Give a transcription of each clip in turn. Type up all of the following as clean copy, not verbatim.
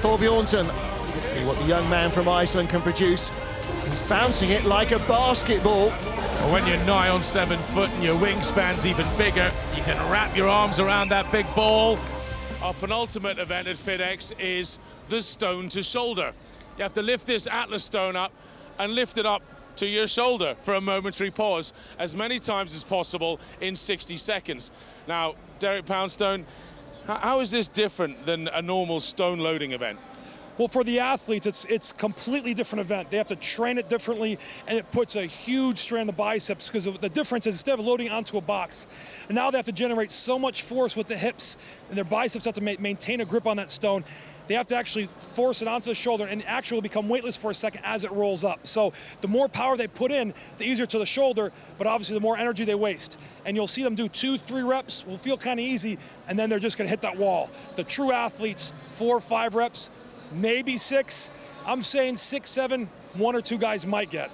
HafThor Julius. Let's see what the young man from Iceland can produce. He's bouncing it like a basketball. Well, when you're nigh on 7 foot and your wingspan's even bigger, you can wrap your arms around that big ball. Our penultimate event at FitX is the stone to shoulder. You have to lift this Atlas stone up and lift it up to your shoulder for a momentary pause as many times as possible in 60 seconds. Now, Derek Poundstone, how is this different than a normal stone loading event? Well, for the athletes, it's a completely different event. They have to train it differently, and it puts a huge strain on the biceps because the difference is instead of loading onto a box, and now they have to generate so much force with the hips, and their biceps have to maintain a grip on that stone. They have to actually force it onto the shoulder and actually become weightless for a second as it rolls up. So the more power they put in, the easier to the shoulder, but obviously the more energy they waste. And you'll see them do 2-3 reps, will feel kind of easy, and then they're just gonna hit that wall. The true athletes, 4 or 5 reps, maybe 6. I'm saying 6, 7, 1 or 2 guys might get.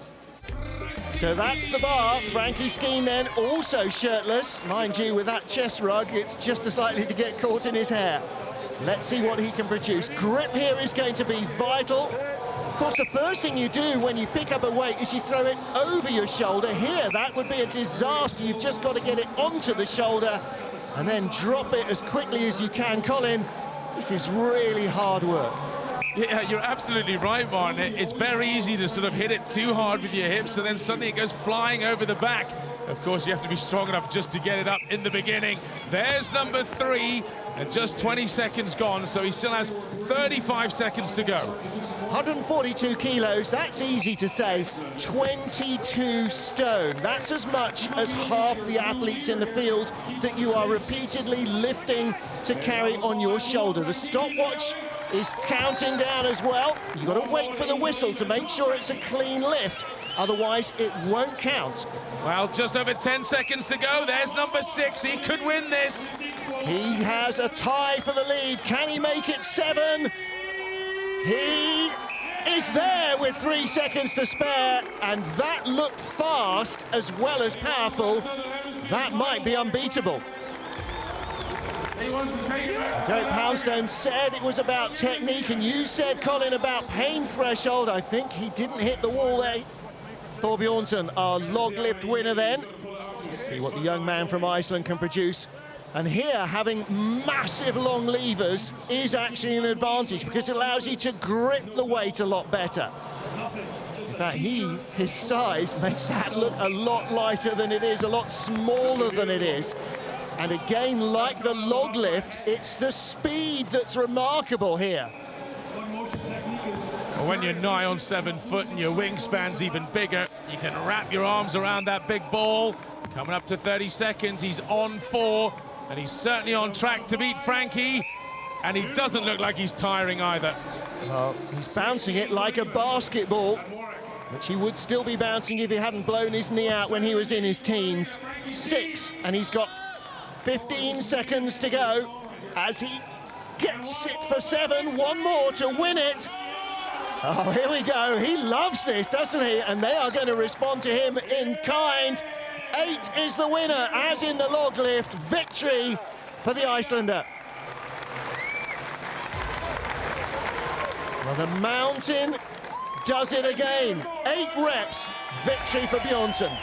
So that's the bar. Frankie Skeen then also shirtless. Mind you, with that chest rug, it's just as likely to get caught in his hair. Let's see what he can produce. Grip here is going to be vital. Of course, the first thing you do when you pick up a weight is you throw it over your shoulder. Here, that would be a disaster. You've just got to get it onto the shoulder and then drop it as quickly as you can. Colin, this is really hard work. Yeah, you're absolutely right, Martin. It's very easy to sort of hit it too hard with your hips and then suddenly it goes flying over the back. Of course, you have to be strong enough just to get it up in the beginning. There's number 3, and just 20 seconds gone, so he still has 35 seconds to go. 142 kilos, that's easy to say. 22 stone. That's as much as half the athletes in the field that you are repeatedly lifting to carry on your shoulder. The stopwatch is counting down as well. You've got to wait for the whistle to make sure it's a clean lift, otherwise it won't count. Well, just over 10 seconds to go. There's number 6. He could win this. He has a tie for the lead. Can he make it 7? He is there with 3 seconds to spare, and that looked fast as well as powerful. That might be unbeatable. Derek Poundstone said it was about technique, and you said, Colin, about pain threshold. I think he didn't hit the wall there. HafThor Julius, our log lift winner then. See what the young man from Iceland can produce. And here, having massive long levers is actually an advantage because it allows you to grip the weight a lot better. In fact, his size makes that look a lot lighter than it is, a lot smaller than it is. And again, like the log lift, it's the speed that's remarkable here. Well, when you're nigh on 7 foot and your wingspan's even bigger, you can wrap your arms around that big ball. Coming up to 30 seconds, he's on 4, and he's certainly on track to beat Frankie, and he doesn't look like he's tiring either. Well, he's bouncing it like a basketball, which he would still be bouncing if he hadn't blown his knee out when he was in his teens. 6, and he's got 15 seconds to go as he gets it for 7. 1 more to win it. Oh, here we go. He loves this, doesn't he? And they are going to respond to him in kind. 8 is the winner, as in the log lift. Victory for the Icelander. Well, the mountain does it again. 8 reps, victory for Bjornsson.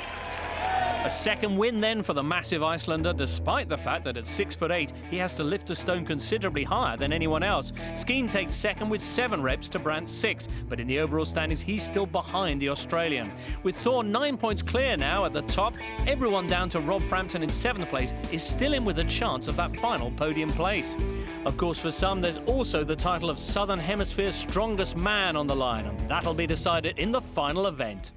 A second win then for the massive Icelander, despite the fact that at 6'8", he has to lift a stone considerably higher than anyone else. Skeen takes second with 7 reps to Brandt's 6, but in the overall standings, he's still behind the Australian. With Thor 9 points clear now at the top, everyone down to Rob Frampton in 7th place is still in with a chance of that final podium place. Of course, for some, there's also the title of Southern Hemisphere's strongest man on the line, and that'll be decided in the final event.